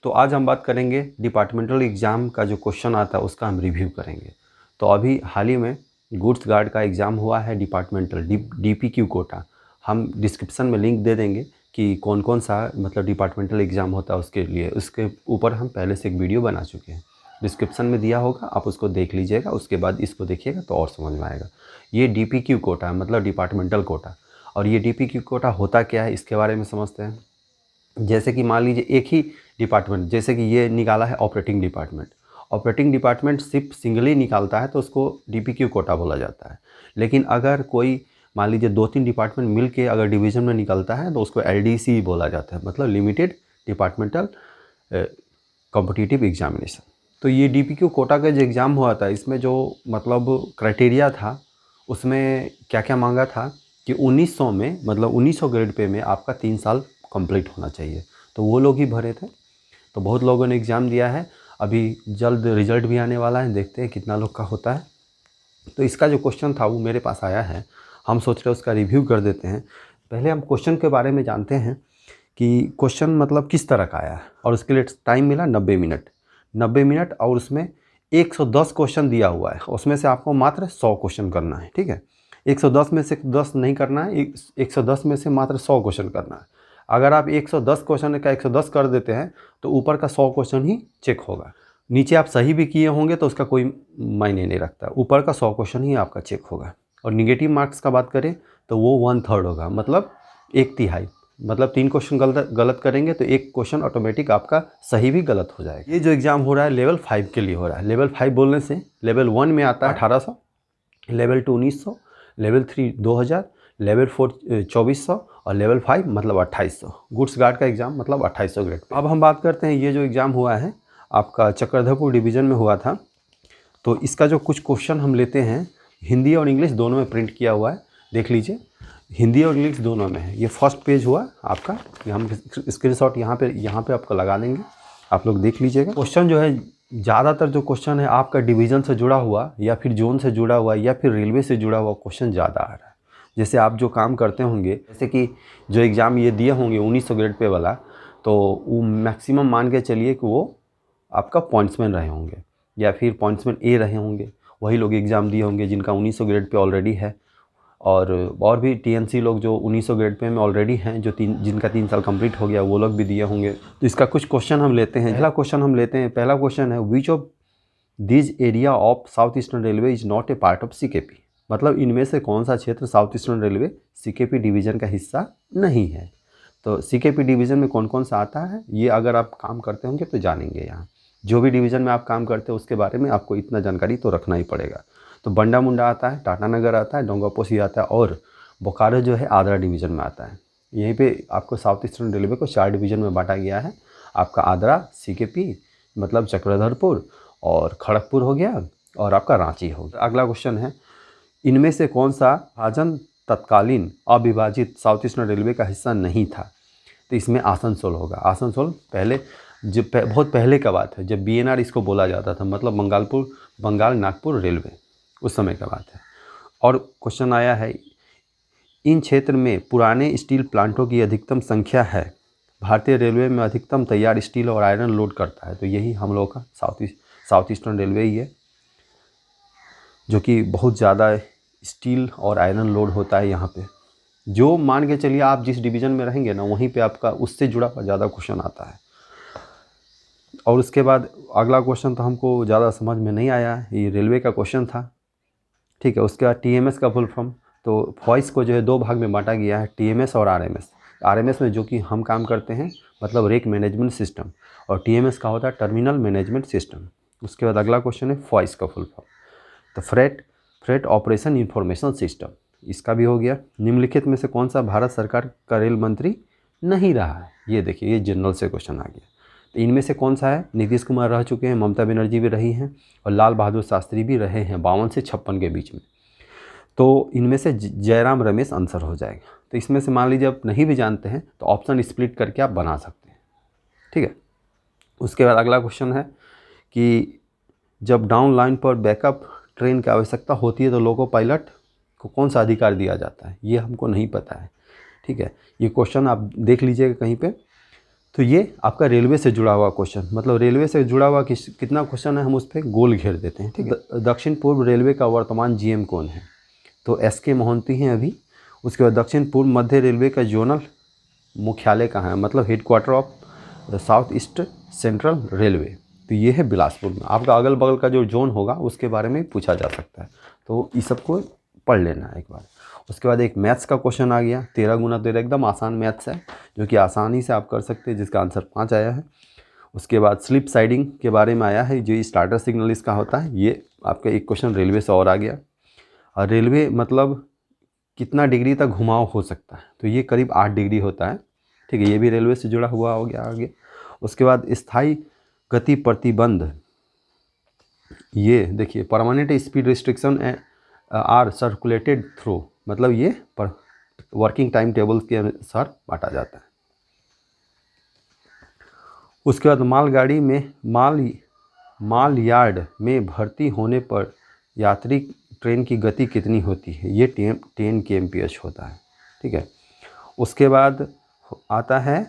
तो आज हम बात करेंगे डिपार्टमेंटल एग्ज़ाम का जो क्वेश्चन आता है उसका हम रिव्यू करेंगे। तो अभी हाल ही में गुड्स गार्ड का एग्ज़ाम हुआ है डिपार्टमेंटल डीपीक्यू कोटा। हम डिस्क्रिप्शन में लिंक दे देंगे कि कौन कौन सा मतलब डिपार्टमेंटल एग्ज़ाम होता है उसके लिए। उसके ऊपर हम पहले से एक वीडियो बना चुके हैं, डिस्क्रिप्शन में दिया होगा, आप उसको देख लीजिएगा। उसके बाद इसको देखिएगा तो और समझ में आएगा। ये डीपीक्यू कोटा है, मतलब डिपार्टमेंटल कोटा। और ये डीपीक्यू कोटा होता क्या है इसके बारे में समझते हैं। जैसे कि मान लीजिए एक ही डिपार्टमेंट, जैसे कि ये निकाला है ऑपरेटिंग डिपार्टमेंट। ऑपरेटिंग डिपार्टमेंट सिर्फ सिंगली निकालता है तो उसको डीपीक्यू कोटा बोला जाता है। लेकिन अगर कोई मान लीजिए 2-3 डिपार्टमेंट मिल के अगर डिवीज़न में निकलता है तो उसको एलडीसी बोला जाता है, मतलब लिमिटेड डिपार्टमेंटल कॉम्पिटिटिव एग्जामिनेशन। तो ये डीपीक्यू कोटा का जो एग्ज़ाम हुआ था इसमें जो मतलब क्राइटेरिया था उसमें क्या क्या मांगा था कि 1900 में, मतलब 1900 ग्रेड पे में आपका 3 साल कंप्लीट होना चाहिए। तो वो लोग ही भरे थे। तो बहुत लोगों ने एग्ज़ाम दिया है, अभी जल्द रिज़ल्ट भी आने वाला है, देखते हैं कितना लोग का होता है। तो इसका जो क्वेश्चन था वो मेरे पास आया है, हम सोच रहे हैं उसका रिव्यू कर देते हैं। पहले हम क्वेश्चन के बारे में जानते हैं कि क्वेश्चन मतलब किस तरह का आया है। और उसके लिए टाइम मिला 90 मिनट, 90 मिनट। और उसमें 110 क्वेश्चन दिया हुआ है, उसमें से आपको मात्र 100 क्वेश्चन करना है। ठीक है, 110 में से 10 नहीं करना है, 110 में से मात्र 100 क्वेश्चन करना है। अगर आप 110 क्वेश्चन का 110 कर देते हैं तो ऊपर का 100 क्वेश्चन ही चेक होगा। नीचे आप सही भी किए होंगे तो उसका कोई मायने नहीं रखता, ऊपर का 100 क्वेश्चन ही आपका चेक होगा। और निगेटिव मार्क्स का बात करें तो वो 1/3 होगा, मतलब 1/3। मतलब 3 क्वेश्चन गलत करेंगे तो एक क्वेश्चन ऑटोमेटिक आपका सही भी गलत हो जाएगा। ये जो एग्ज़ाम हो रहा है लेवल 5 के लिए हो रहा है। लेवल 5 बोलने से लेवल 1 में आता है 1800, लेवल 2 1900, लेवल 3 2000, लेवल 4 2400 और लेवल 5 मतलब 2800। गुड्स गार्ड का एग्ज़ाम मतलब 2800 ग्रेड पे। अब हम बात करते हैं ये जो एग्ज़ाम हुआ है आपका चक्रधरपुर डिवीज़न में हुआ था। तो इसका जो कुछ क्वेश्चन हम लेते हैं, हिंदी और इंग्लिश दोनों में प्रिंट किया हुआ है, देख लीजिए। हिंदी और इंग्लिश दोनों में है। ये फर्स्ट पेज हुआ आपका, हम स्क्रीनशॉट यहाँ पे आपको लगा देंगे, आप लोग देख लीजिएगा। क्वेश्चन जो है ज़्यादातर जो क्वेश्चन है आपका डिवीज़न से जुड़ा हुआ या फिर जोन से जुड़ा हुआ या फिर रेलवे से जुड़ा हुआ क्वेश्चन ज़्यादा आ रहा है। जैसे आप जो काम करते होंगे, जैसे कि जो एग्ज़ाम ये दिए होंगे 1900 ग्रेड पे वाला, तो वो मैक्सिमम मान के चलिए कि वो आपका पॉइंट्समैन रहे होंगे या फिर पॉइंट्समैन ए रहे होंगे। वही लोग एग्ज़ाम दिए होंगे जिनका 1900 ग्रेड पे ऑलरेडी है। और भी टीएनसी लोग जो 1900 ग्रेड पे में ऑलरेडी हैं, जो जिनका 3 साल कंप्लीट हो गया, वो लोग भी दिए होंगे। तो इसका कुछ क्वेश्चन हम लेते हैं। पहला क्वेश्चन है which of this area of south eastern railway is not a part of CKP. मतलब इनमें से कौन सा क्षेत्र south eastern railway CKP division का हिस्सा नहीं है। तो सीकेपी डिवीज़न में कौन कौन सा आता है ये अगर आप काम करते होंगे तो जानेंगे। यहाँ जो भी डिवीज़न में आप काम करते हैं उसके बारे में आपको इतना जानकारी तो रखना ही पड़ेगा। तो बंडा मुंडा आता है, टाटानगर आता है, डोंगापोसी आता है और बोकारो जो है आद्रा डिवीज़न में आता है। यहीं पे आपको साउथ ईस्टर्न रेलवे को 4 डिवीज़न में बांटा गया है। आपका आद्रा सीकेपी मतलब चक्रधरपुर और खड़गपुर हो गया और आपका रांची हो गया। अगला क्वेश्चन है इनमें से कौन सा विभाजन तत्कालीन अविभाजित साउथ ईस्टर्न रेलवे का हिस्सा नहीं था। तो इसमें आसनसोल होगा। आसनसोल पहले बहुत पहले का बात है जब बीएनआर इसको बोला जाता था, मतलब बंगाल नागपुर रेलवे, उस समय का बात है। और क्वेश्चन आया है इन क्षेत्र में पुराने स्टील प्लांटों की अधिकतम संख्या है। भारतीय रेलवे में अधिकतम तैयार स्टील और आयरन लोड करता है। तो यही हम लोग का साउथ ईस्टर्न रेलवे ही है, जो कि बहुत ज़्यादा स्टील और आयरन लोड होता है यहाँ पे। जो मान के चलिए आप जिस डिवीज़न में रहेंगे ना, वहीं पे आपका उससे जुड़ा ज़्यादा क्वेश्चन आता है। और उसके बाद अगला क्वेश्चन तो हमको ज़्यादा समझ में नहीं आया, ये रेलवे का क्वेश्चन था। ठीक है, उसके बाद टीएमएस का फुल फॉर्म। तो वॉइस को जो है 2 भाग में बांटा गया है, टीएमएस और आरएमएस। आरएमएस में जो कि हम काम करते हैं मतलब रेक मैनेजमेंट सिस्टम, और टीएमएस का होता है टर्मिनल मैनेजमेंट सिस्टम। उसके बाद अगला क्वेश्चन है वॉइस का फुल फॉर्म। तो फ्रेट ऑपरेशन इंफॉर्मेशन सिस्टम, इसका भी हो गया। निम्नलिखित में से कौन सा भारत सरकार का रेल मंत्री नहीं रहा है। ये देखिए, ये जनरल से क्वेश्चन आ गया। तो इनमें से कौन सा है, नीतीश कुमार रह चुके हैं, ममता बनर्जी भी रही हैं और लाल बहादुर शास्त्री भी रहे हैं 52 से 56 के बीच में। तो इनमें से जयराम रमेश आंसर हो जाएगा। तो इसमें से मान लीजिए आप नहीं भी जानते हैं तो ऑप्शन स्प्लिट करके आप बना सकते हैं। ठीक है, उसके बाद अगला क्वेश्चन है कि जब डाउन लाइन पर बैकअप ट्रेन की आवश्यकता होती है तो लोको पायलट को कौन सा अधिकार दिया जाता है। ये हमको नहीं पता है। ठीक है, ये क्वेश्चन आप देख लीजिएगा कहीं पे। तो ये आपका रेलवे से जुड़ा हुआ क्वेश्चन, मतलब रेलवे से जुड़ा हुआ कितना क्वेश्चन है हम उस पर गोल घेर देते हैं, ठीक है। दक्षिण पूर्व रेलवे का वर्तमान जीएम कौन है? तो एस.के. मोहंती हैं अभी। उसके बाद दक्षिण पूर्व मध्य रेलवे का जोनल मुख्यालय कहाँ है, मतलब headquarter of south east central railway, तो ये है बिलासपुर में। आपका अगल बगल का जो जोन होगा उसके बारे में पूछा जा सकता है, तो इस सबको पढ़ लेना है एक बार। उसके बाद एक मैथ्स का क्वेश्चन आ गया, 13 गुना 13, एकदम आसान मैथ्स है जो कि आसानी से आप कर सकते हैं, जिसका आंसर 5 आया है। उसके बाद स्लिप साइडिंग के बारे में आया है, जो स्टार्टर सिग्नल इसका होता है। ये आपका एक क्वेश्चन रेलवे से और आ गया। और रेलवे मतलब कितना डिग्री तक घुमाव हो सकता है, तो ये करीब 8 डिग्री होता है, ठीक है। ये भी रेलवे से जुड़ा हुआ हो गया आगे। उसके बाद स्थायी गति प्रतिबंध, ये देखिए permanent speed restriction are circulated through, मतलब ये पर वर्किंग टाइम टेबल के अनुसार बांटा जाता है। उसके बाद मालगाड़ी में माल यार्ड में भर्ती होने पर यात्री ट्रेन की गति कितनी होती है? ये 10 kmph होता है, ठीक है। उसके बाद आता है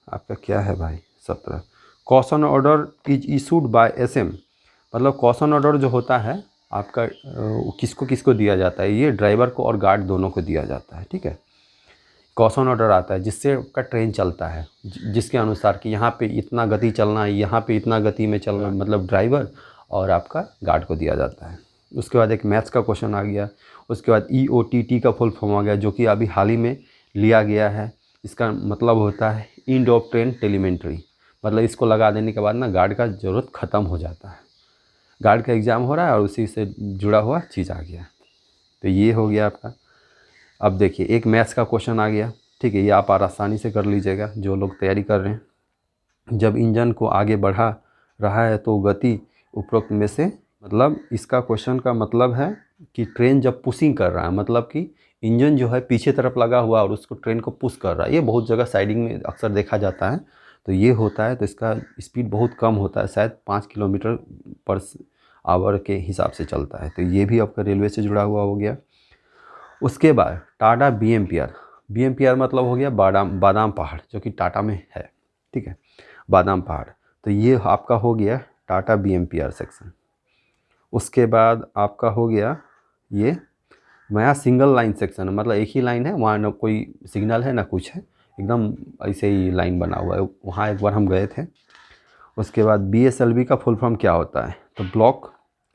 आपका क्या है भाई 17, caution order is issued by SM, मतलब कॉशन ऑर्डर जो होता है आपका किसको किसको दिया जाता है? ये ड्राइवर को और गार्ड दोनों को दिया जाता है, ठीक है। कॉशन ऑर्डर आता है जिससे आपका ट्रेन चलता है, जिसके अनुसार कि यहाँ पे इतना गति चलना है, यहाँ पे इतना गति में चलना, मतलब ड्राइवर और आपका गार्ड को दिया जाता है। उसके बाद एक मैथ्स का क्वेश्चन आ गया। उसके बाद EOTT का फुल फॉर्म आ गया, जो कि अभी हाल ही में लिया गया है। इसका मतलब होता है एंड ऑफ ट्रेन टेलीमेंट्री, मतलब इसको लगा देने के बाद ना गार्ड का ज़रूरत ख़त्म हो जाता है। गार्ड का एग्ज़ाम हो रहा है और उसी से जुड़ा हुआ चीज़ आ गया, तो ये हो गया आपका। अब देखिए एक मैथ्स का क्वेश्चन आ गया, ठीक है। ये आप आसानी से कर लीजिएगा जो लोग तैयारी कर रहे हैं। जब इंजन को आगे बढ़ा रहा है तो गति उपरोक्त में से, मतलब इसका क्वेश्चन का मतलब है कि ट्रेन जब पुशिंग कर रहा है, मतलब कि इंजन जो है पीछे तरफ लगा हुआ और उसको ट्रेन को पुश कर रहा है। ये बहुत जगह साइडिंग में अक्सर देखा जाता है, तो ये होता है। तो इसका स्पीड बहुत कम होता है, शायद 5 किलोमीटर पर आवर के हिसाब से चलता है। तो ये भी आपका रेलवे से जुड़ा हुआ हो गया। उसके बाद टाटा BMPR मतलब हो गया बादाम पहाड़, जो कि टाटा में है, ठीक है, बादाम पहाड़। तो ये आपका हो गया टाटा BMPR सेक्शन। उसके बाद आपका हो गया ये नया सिंगल लाइन सेक्शन, मतलब एक ही लाइन है, वहाँ ना कोई सिग्नल है ना कुछ है, एकदम ऐसे ही लाइन बना हुआ है। वहाँ एक बार हम गए थे। उसके बाद BSLB का फुल फॉर्म क्या होता है? तो ब्लॉक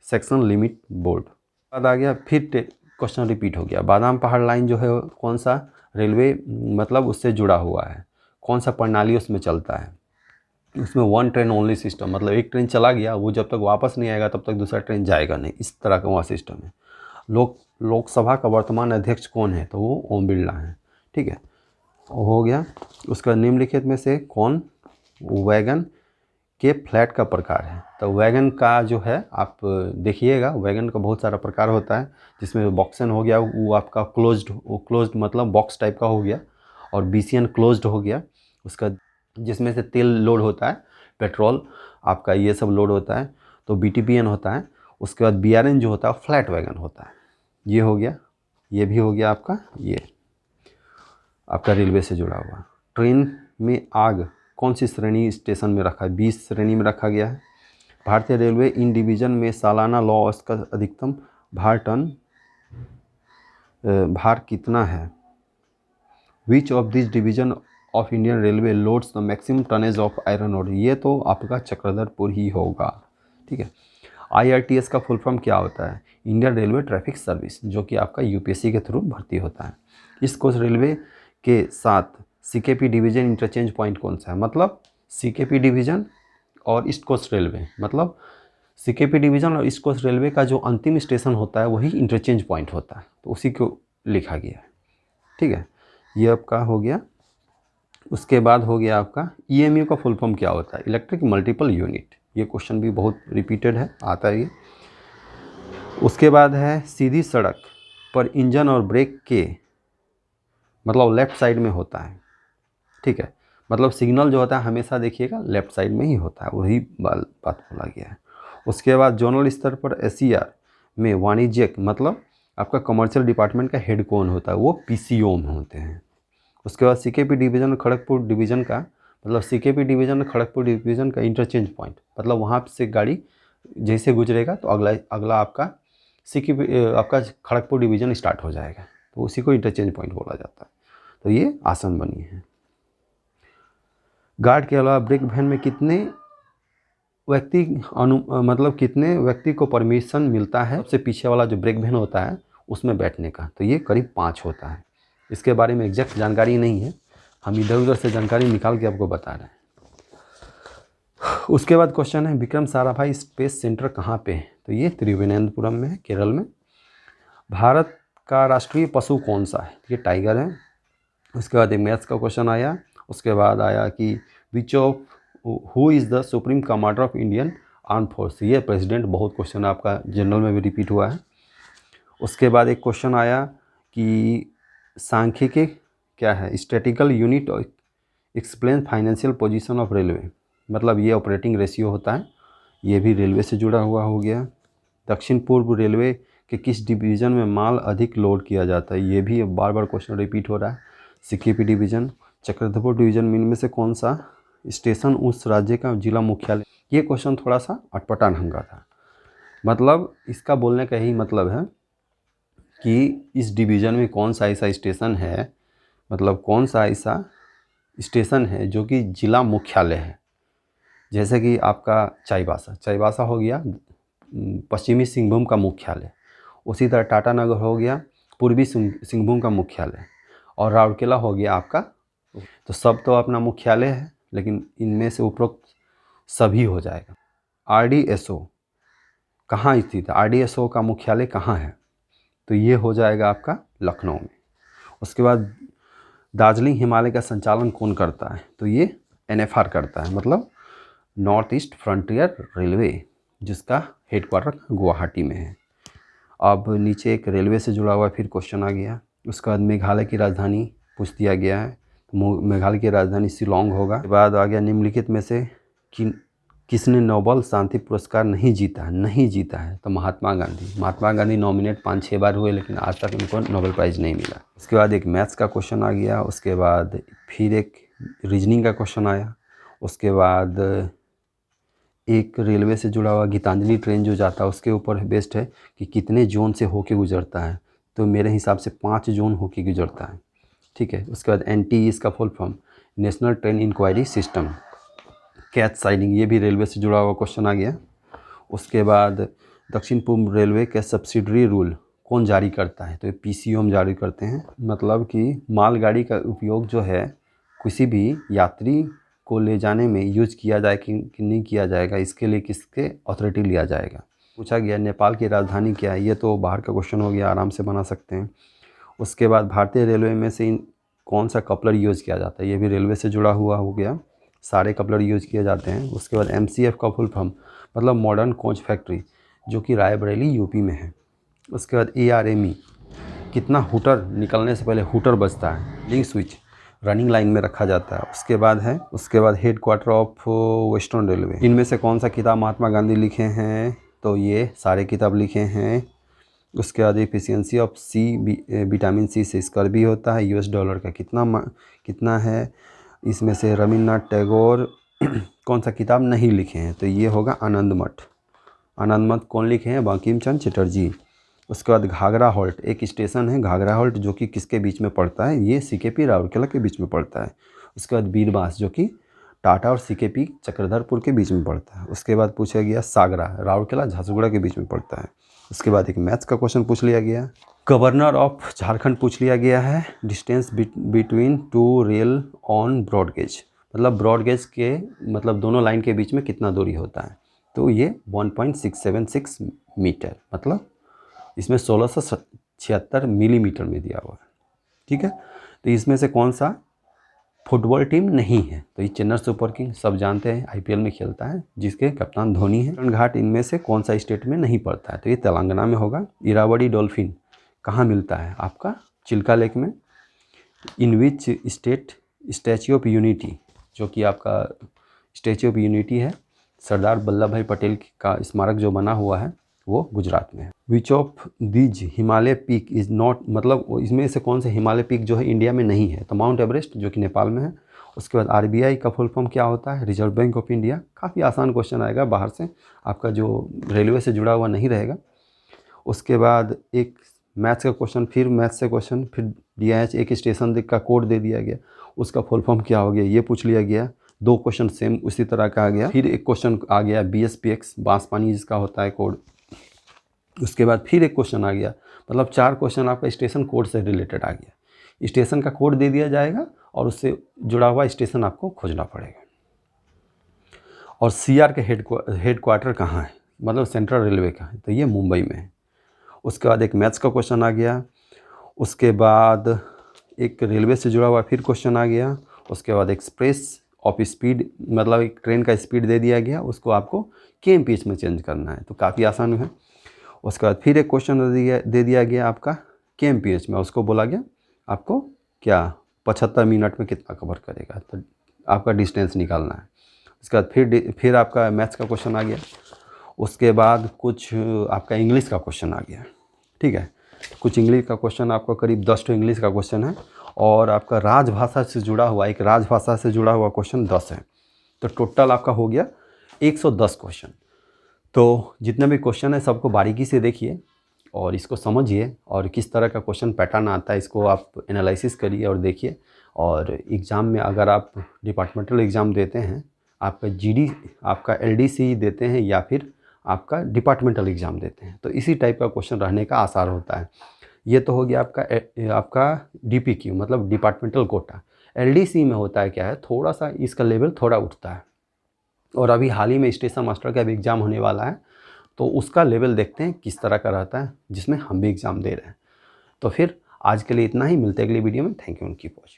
सेक्शन लिमिट बोर्ड। बाद आ गया, फिर क्वेश्चन रिपीट हो गया। बादाम पहाड़ लाइन जो है कौन सा रेलवे मतलब उससे जुड़ा हुआ है, कौन सा प्रणाली उसमें चलता है? उसमें 1 ट्रेन ओनली सिस्टम, मतलब एक ट्रेन चला गया, वो जब तक वापस नहीं आएगा तब तक दूसरा ट्रेन जाएगा नहीं, इस तरह का वहाँ सिस्टम है। लोकसभा का वर्तमान अध्यक्ष कौन है? तो वो ओम बिरला हैं, ठीक है, हो गया। उसका निम्नलिखित में से कौन वैगन के फ्लैट का प्रकार है? तो वैगन का जो है आप देखिएगा, वैगन का बहुत सारा प्रकार होता है, जिसमें बॉक्सन हो गया, वो आपका क्लोज्ड मतलब बॉक्स टाइप का हो गया, और BCN क्लोज्ड हो गया उसका, जिसमें से तेल लोड होता है, पेट्रोल आपका ये सब लोड होता है, तो BTPN होता है। उसके बाद BRN जो होता है फ्लैट वैगन होता है। ये हो गया, ये भी हो गया आपका, ये आपका रेलवे से जुड़ा हुआ। ट्रेन में आग कौन सी श्रेणी स्टेशन में रखा है? 20 श्रेणी में रखा गया है। भारतीय रेलवे इन डिवीज़न में सालाना लॉस का अधिकतम भार कितना है? Which of this division of Indian railway loads the maximum tonnage of iron ore? ये तो आपका चक्रधरपुर ही होगा, ठीक है। IRTS का फुल फॉर्म क्या होता है? इंडियन रेलवे ट्रैफिक सर्विस, जो कि आपका UPSC के थ्रू भर्ती होता है। ईस्ट कोस्ट रेलवे के साथ CKP डिवीज़न इंटरचेंज पॉइंट कौन सा है? मतलब CKP डिवीज़न और ईस्ट कोस्ट रेलवे, मतलब CKP डिवीज़न और ईस्ट कोस्ट रेलवे का जो अंतिम स्टेशन होता है वही इंटरचेंज पॉइंट होता है, तो उसी को लिखा गया है, ठीक है। ये आपका हो गया। उसके बाद हो गया आपका EMU का फुल फॉर्म क्या होता है? Electric multiple unit. ये क्वेश्चन भी बहुत रिपीटेड है, आता है ये। उसके बाद है सीधी सड़क पर इंजन और ब्रेक के मतलब लेफ़्ट साइड में होता है, ठीक है, मतलब सिग्नल जो होता है हमेशा देखिएगा लेफ़्ट साइड में ही होता है, वही बात बोला गया है। उसके बाद जोनल स्तर पर SCR में वाणिज्यिक मतलब आपका कमर्शियल डिपार्टमेंट का हेड कौन होता है? वो PCO में होते हैं। उसके बाद CKP डिवीज़न और खड़गपुर डिवीज़न का मतलब सीकेपी डिवीज़न और खड़गपुर डिवीज़न का इंटरचेंज पॉइंट, मतलब वहाँ से गाड़ी जैसे गुजरेगा तो अगला आपका आपका खड़गपुर डिवीज़न स्टार्ट हो जाएगा, तो उसी को इंटरचेंज पॉइंट बोला जाता है। तो ये आसन बनी है। गार्ड के अलावा ब्रेक वैन में कितने व्यक्ति मतलब कितने व्यक्ति को परमिशन मिलता है सबसे पीछे वाला जो ब्रेक वैन होता है उसमें बैठने का? तो ये करीब 5 होता है। इसके बारे में एग्जैक्ट जानकारी नहीं है, हम इधर उधर से जानकारी निकाल के आपको बता रहे हैं। उसके बाद क्वेश्चन है विक्रम साराभाई स्पेस सेंटर कहाँ पे है? तो ये त्रिवेंद्रपुरम में है, केरल में। भारत का राष्ट्रीय पशु कौन सा है? ये टाइगर है। उसके बाद एक मैथ्स का क्वेश्चन आया। उसके बाद आया कि which of who is the supreme commander of Indian arm force? ये प्रेसिडेंट, बहुत क्वेश्चन आपका जनरल में भी रिपीट हुआ है। उसके बाद एक क्वेश्चन आया कि सांख्यिकी क्या है? Statistical unit explain financial position of railway, मतलब ये ऑपरेटिंग रेशियो होता है, ये भी रेलवे से जुड़ा हुआ हो गया। दक्षिण पूर्व रेलवे के किस डिवीज़न में माल अधिक लोड किया जाता है? ये भी बार बार क्वेश्चन रिपीट हो रहा है। सीकेपी डिवीज़न, चक्रधरपुर डिवीज़न में इनमें से कौन सा स्टेशन उस राज्य का जिला मुख्यालय? ये क्वेश्चन थोड़ा सा अटपटा ढंग का था, मतलब इसका बोलने का यही मतलब है कि इस डिवीज़न में कौन सा ऐसा स्टेशन है, मतलब कौन सा ऐसा स्टेशन है जो कि जिला मुख्यालय है। जैसे कि आपका चाईबासा हो गया पश्चिमी सिंहभूम का मुख्यालय, उसी तरह टाटानगर हो गया पूर्वी सिंहभूम का मुख्यालय, और राउरकेला हो गया आपका। तो सब तो अपना मुख्यालय है, लेकिन इनमें से उपरोक्त सभी हो जाएगा। आरडीएसओ कहाँ स्थित है? आरडीएसओ का मुख्यालय कहाँ है? तो ये हो जाएगा आपका लखनऊ में। उसके बाद दार्जिलिंग हिमालय का संचालन कौन करता है? तो ये एनएफआर करता है, मतलब नॉर्थ ईस्ट फ्रंटियर रेलवे, जिसका हेडक्वार्टर गुवाहाटी में है। अब नीचे एक रेलवे से जुड़ा हुआ फिर क्वेश्चन आ गया। उसके बाद मेघालय की राजधानी पूछ दिया गया है, तो मेघालय की राजधानी शिलोंग होगा। उसके बाद आ गया निम्नलिखित में से किसने नोबेल शांति पुरस्कार नहीं जीता है? तो महात्मा गांधी नॉमिनेट 5-6 बार हुए, लेकिन आज तक उनको नोबेल प्राइज़ नहीं मिला। उसके बाद एक मैथ्स का क्वेश्चन आ गया। उसके बाद फिर एक रीजनिंग का क्वेश्चन आया। उसके बाद एक रेलवे से जुड़ा हुआ गीतांजलि ट्रेन जो जाता है उसके ऊपर बेस्ड है कि कितने जोन से होके गुजरता है? तो मेरे हिसाब से 5 जोन होके गुजरता है, ठीक है। उसके बाद NTE इसका full form national train enquiry system. Catch siding, ये भी रेलवे से जुड़ा हुआ क्वेश्चन आ गया। उसके बाद दक्षिण पूर्व रेलवे के सब्सिडरी रूल कौन जारी करता है? तो ये PCOM जारी करते हैं, मतलब कि मालगाड़ी का उपयोग जो है किसी भी यात्री को ले जाने में यूज किया जाए कि नहीं किया जाएगा, इसके लिए किसके अथॉरिटी लिया जाएगा। पूछा गया नेपाल की राजधानी क्या है? ये तो बाहर का क्वेश्चन हो गया, आराम से बना सकते हैं। उसके बाद भारतीय रेलवे में से कौन सा कपलर यूज़ किया जाता है? ये भी रेलवे से जुड़ा हुआ हो गया, सारे कपलर यूज़ किए जाते हैं। उसके बाद MCF का फुल फॉर्म मतलब मॉडर्न कोच फैक्ट्री, जो कि रायबरेली UP में है। उसके बाद ARME कितना हूटर निकलने से पहले हूटर बजता है? लिंक स्विच रनिंग लाइन में रखा जाता है। उसके बाद हेडक्वार्टर ऑफ वेस्टर्न रेलवे, इनमें से कौन सा किताब महात्मा गांधी लिखे हैं? तो ये सारे किताब लिखे हैं। उसके बाद एफिशिएंसी ऑफ विटामिन C से स्कर्वी होता है। $US का कितना है? इसमें से रविन्द्रनाथ टैगोर कौन सा किताब नहीं लिखे हैं? तो ये होगा आनंद मठ कौन लिखे हैं? बंकिम चंद्र चटर्जी। उसके बाद घाघरा हॉल्ट, एक स्टेशन है घाघरा हॉल्ट, जो कि किसके बीच में पड़ता है? ये CKP राउरकेला के बीच में पड़ता है। उसके बाद बीरबांस, जो कि टाटा और CKP चक्रधरपुर के बीच में पड़ता है। उसके बाद पूछा गया सागरा, राउरकेला झारसुगुड़ा के बीच में पड़ता है। उसके बाद एक मैथ्स का क्वेश्चन पूछ लिया गया। गवर्नर ऑफ झारखंड पूछ लिया गया है। Distance between 2 rail on broad gauge, मतलब ब्रॉड गेज के मतलब दोनों लाइन के बीच में कितना दूरी होता है? तो ये 1.676 मीटर, मतलब इसमें 1676 मिलीमीटर में दिया हुआ है, ठीक है। तो इसमें से कौन सा फुटबॉल टीम नहीं है? तो ये चेन्नई सुपर किंग, सब जानते हैं, IPL में खेलता है, जिसके कप्तान धोनी है। घाट इनमें से कौन सा स्टेट में नहीं पड़ता है? तो ये तेलंगाना में होगा। इरावदी डॉल्फिन कहाँ मिलता है? आपका चिल्का लेक में। In which state statue of unity, जो कि आपका स्टैच्यू ऑफ यूनिटी है, सरदार वल्लभ भाई पटेल का स्मारक जो बना हुआ है, वो गुजरात में है। Which of these Himalaya peak is not, मतलब इसमें से कौन से हिमालय पीक जो है इंडिया में नहीं है? तो माउंट एवरेस्ट, जो कि नेपाल में है, उसके बाद आरबीआई का फुल फॉर्म क्या होता है, रिजर्व बैंक ऑफ इंडिया। काफ़ी आसान क्वेश्चन आएगा, बाहर से आपका जो रेलवे से जुड़ा हुआ नहीं रहेगा। उसके बाद एक मैथ्स का क्वेश्चन, फिर मैथ्स से क्वेश्चन, फिर DIH एक स्टेशन का कोड दे दिया गया, उसका फुल फॉर्म क्या हो गया ये पूछ लिया गया। 2 क्वेश्चन सेम उसी तरह का आ गया। फिर एक क्वेश्चन आ गया BSPX बांसपानी जिसका होता है कोड। उसके बाद फिर एक क्वेश्चन आ गया, मतलब 4 क्वेश्चन आपका स्टेशन कोड से रिलेटेड आ गया। स्टेशन का कोड दे दिया जाएगा और उससे जुड़ा हुआ स्टेशन आपको खोजना पड़ेगा। और CR के हेड क्वार्टर कहाँ है, मतलब सेंट्रल रेलवे का है, तो ये मुंबई में है। उसके बाद एक मैथ्स का क्वेश्चन आ गया। उसके बाद एक रेलवे से जुड़ा हुआ फिर क्वेश्चन आ गया। उसके बाद एक्सप्रेस ऑफ स्पीड, मतलब एक ट्रेन का स्पीड दे दिया गया, उसको आपको kmph में चेंज करना है, तो काफ़ी आसान है। उसके बाद फिर एक क्वेश्चन दे दिया गया आपका kmph में, उसको बोला गया आपको क्या 75 मिनट में कितना कवर करेगा, तो आपका डिस्टेंस निकालना है। उसके बाद फिर आपका मैथ्स का क्वेश्चन आ गया। उसके बाद कुछ आपका इंग्लिश का क्वेश्चन आ गया, ठीक है। कुछ इंग्लिश का क्वेश्चन आपका करीब 10 तो इंग्लिश का क्वेश्चन है, और आपका राजभाषा से जुड़ा हुआ एक राजभाषा से जुड़ा हुआ क्वेश्चन 10 है। तो टोटल आपका हो गया 110 क्वेश्चन। तो जितने भी क्वेश्चन है सबको बारीकी से देखिए और इसको समझिए, और किस तरह का क्वेश्चन पैटर्न आता है इसको आप एनालिसिस करिए और देखिए। और एग्ज़ाम में अगर आप डिपार्टमेंटल एग्ज़ाम देते हैं, आपका GD आपका LDC देते हैं या फिर आपका डिपार्टमेंटल एग्ज़ाम देते हैं, तो इसी टाइप का क्वेश्चन रहने का आसार होता है। ये तो हो गया आपका DPQ मतलब डिपार्टमेंटल कोटा। LDC में होता है क्या है, थोड़ा सा इसका लेवल थोड़ा उठता है, और अभी हाल ही में स्टेशन मास्टर का भी एग्ज़ाम होने वाला है, तो उसका लेवल देखते हैं किस तरह का रहता है, जिसमें हम भी एग्ज़ाम दे रहे हैं। तो फिर आज के लिए इतना ही, मिलते हैं अगली वीडियो में। Thank you and keep watching.